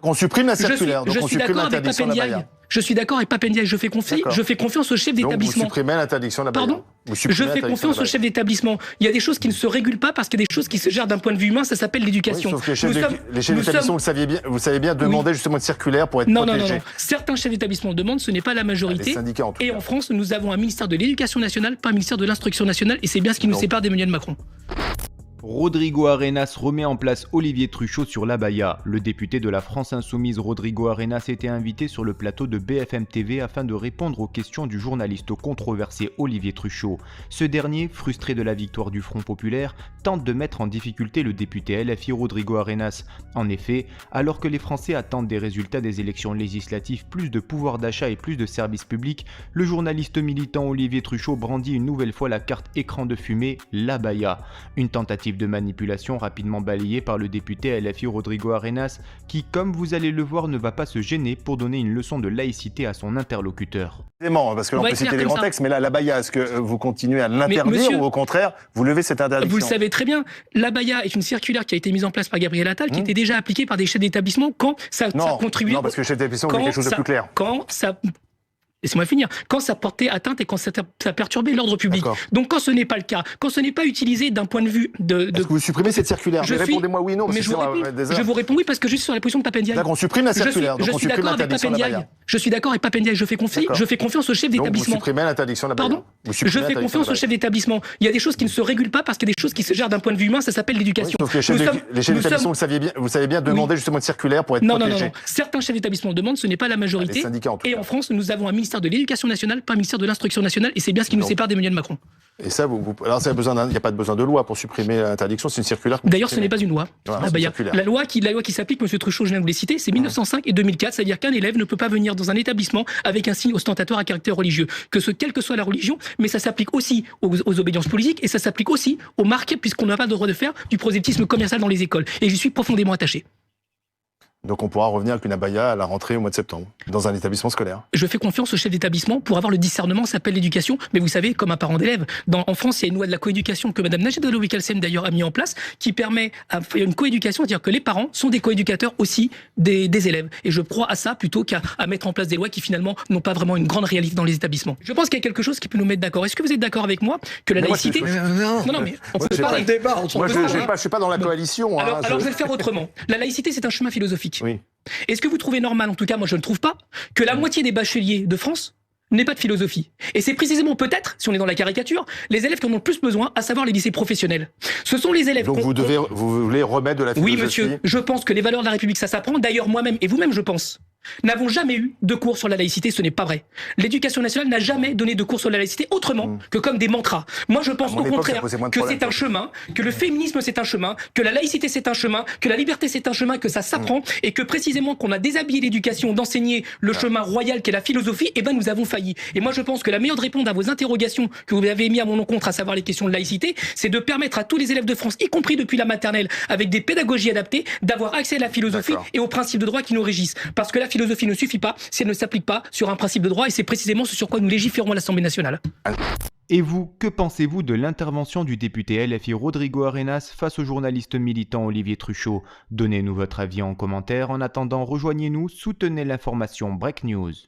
On supprime la circulaire, donc on supprime l'interdiction de l'abaya. Je suis d'accord avec Papendiaï, je fais confiance au chef d'établissement. Vous supprimez l'interdiction de l'abaya. Pardon ? Je fais confiance au chef d'établissement. Il y a des choses qui ne se régulent pas parce qu'il y a des choses qui se gèrent d'un point de vue humain, ça s'appelle l'éducation. Oui, sauf que les chefs d'établissement, vous savez bien, demandaient justement une circulaire pour être protégés. Non. Certains chefs d'établissement le demandent, ce n'est pas la majorité. Les syndicats, et en France, nous avons un ministère de l'Éducation nationale, pas un ministère de l'Instruction nationale, et c'est bien ce qui nous sépare d'Emmanuel Macron. Rodrigo Arenas remet en place Olivier Truchot sur l'abaya. Le député de la France Insoumise Rodrigo Arenas était invité sur le plateau de BFM TV afin de répondre aux questions du journaliste controversé Olivier Truchot. Ce dernier, frustré de la victoire du Front Populaire, tente de mettre en difficulté le député LFI Rodrigo Arenas. En effet, alors que les Français attendent des résultats des élections législatives, plus de pouvoir d'achat et plus de services publics, le journaliste militant Olivier Truchot brandit une nouvelle fois la carte écran de fumée, l'abaya. Une tentative de manipulation rapidement balayée par le député LFI Rodrigo Arenas qui, comme vous allez le voir, ne va pas se gêner pour donner une leçon de laïcité à son interlocuteur. Parce que l'on peut citer des grands textes, mais là, l'abaya, est-ce que vous continuez à l'interdire ou au contraire, vous levez cette interdiction ? Vous le savez très bien, l'abaya est une circulaire qui a été mise en place par Gabriel Attal, qui était déjà appliquée par des chefs d'établissement quand ça contribuait... Non, parce que le chef d'établissement voulait quelque chose de plus clair. Laissez-moi finir. Quand ça portait atteinte et quand ça perturbait l'ordre public. Donc quand ce n'est pas le cas, quand ce n'est pas utilisé d'un point de vue de... Est-ce que vous supprimez cette circulaire ? Répondez-moi oui, non. Mais je vous réponds oui parce que je suis sur la position de Papendiaï. D'accord, on supprime la circulaire, donc on supprime l'interdiction de l'abaya. Je suis d'accord avec Papendiaï, je fais confiance au chef d'établissement. Vous supprimez l'interdiction de l'abaya. Pardon ? Je fais confiance au chef d'établissement. Il y a des choses qui ne se régulent pas parce qu'il y a des choses qui se gèrent d'un point de vue humain, ça s'appelle l'éducation. Sauf que les chefs d'établissement, vous savez bien, demandaient justement une circulaire pour être protégés. Non. Certains chefs d'établissement le demandent, ce n'est pas la majorité. Les syndicats, en tout cas. Et en France, nous avons un ministère de l'Éducation nationale, pas un ministère de l'Instruction nationale, et c'est bien ce qui nous sépare d'Emmanuel Macron. Et ça, alors il n'y a pas besoin de loi pour supprimer l'interdiction, c'est une circulaire. D'ailleurs, ce n'est pas une loi. La loi qui s'applique, M. Truchot, je viens de vous les citer, c'est 1905 et 2004, c'est-à-dire qu'un élève ne peut pas venir dans un établissement avec un signe ostentatoire à caractère religieux, quelle que soit la religion, mais ça s'applique aussi aux obédiences politiques et ça s'applique aussi aux marques, puisqu'on n'a pas le droit de faire du prosélytisme commercial dans les écoles. Et j'y suis profondément attaché. Donc on pourra revenir avec une abaya à la rentrée au mois de septembre, dans un établissement scolaire. Je fais confiance au chef d'établissement pour avoir le discernement, ça s'appelle l'éducation. Mais vous savez, comme un parent d'élève, en France, il y a une loi de la coéducation que Mme Najat Vallaud-Belkacem d'ailleurs a mis en place, qui permet une coéducation, c'est-à-dire que les parents sont des coéducateurs aussi des élèves. Et je crois à ça plutôt qu'à mettre en place des lois qui finalement n'ont pas vraiment une grande réalité dans les établissements. Je pense qu'il y a quelque chose qui peut nous mettre d'accord. Est-ce que vous êtes d'accord avec moi que la laïcité... Non, mais on peut pas le débat. Moi, je suis pas dans la coalition. Alors je vais le faire autrement. La laïcité, c'est un chemin philosophique. Oui. Est-ce que vous trouvez normal, en tout cas moi je ne trouve pas, que la moitié des bacheliers de France n'aient pas de philosophie ? Et c'est précisément peut-être, si on est dans la caricature, les élèves qui en ont le plus besoin, à savoir les lycées professionnels. Ce sont les élèves... Donc vous voulez remettre de la philosophie ? Oui monsieur, je pense que les valeurs de la République ça s'apprend, d'ailleurs moi-même et vous-même je pense, n'avons jamais eu de cours sur la laïcité, ce n'est pas vrai. L'éducation nationale n'a jamais donné de cours sur la laïcité autrement que comme des mantras. Moi je pense au contraire que c'est un chemin, que le féminisme c'est un chemin, que la laïcité c'est un chemin, que la liberté c'est un chemin, que ça s'apprend et que précisément qu'on a déshabillé l'éducation d'enseigner le chemin royal qu'est la philosophie, et ben nous avons failli. Et moi je pense que la meilleure de répondre à vos interrogations que vous avez mis à mon encontre, à savoir les questions de laïcité, c'est de permettre à tous les élèves de France, y compris depuis la maternelle, avec des pédagogies adaptées, d'avoir accès à la philosophie et aux principes de droit qui nous régissent. Parce que la philosophie ne suffit pas si elle ne s'applique pas sur un principe de droit, et c'est précisément ce sur quoi nous légiférons à l'Assemblée nationale. Et vous, que pensez-vous de l'intervention du député LFI Rodrigo Arenas face au journaliste militant Olivier Truchot ? Donnez-nous votre avis en commentaire. En attendant, rejoignez-nous, soutenez l'information Break News.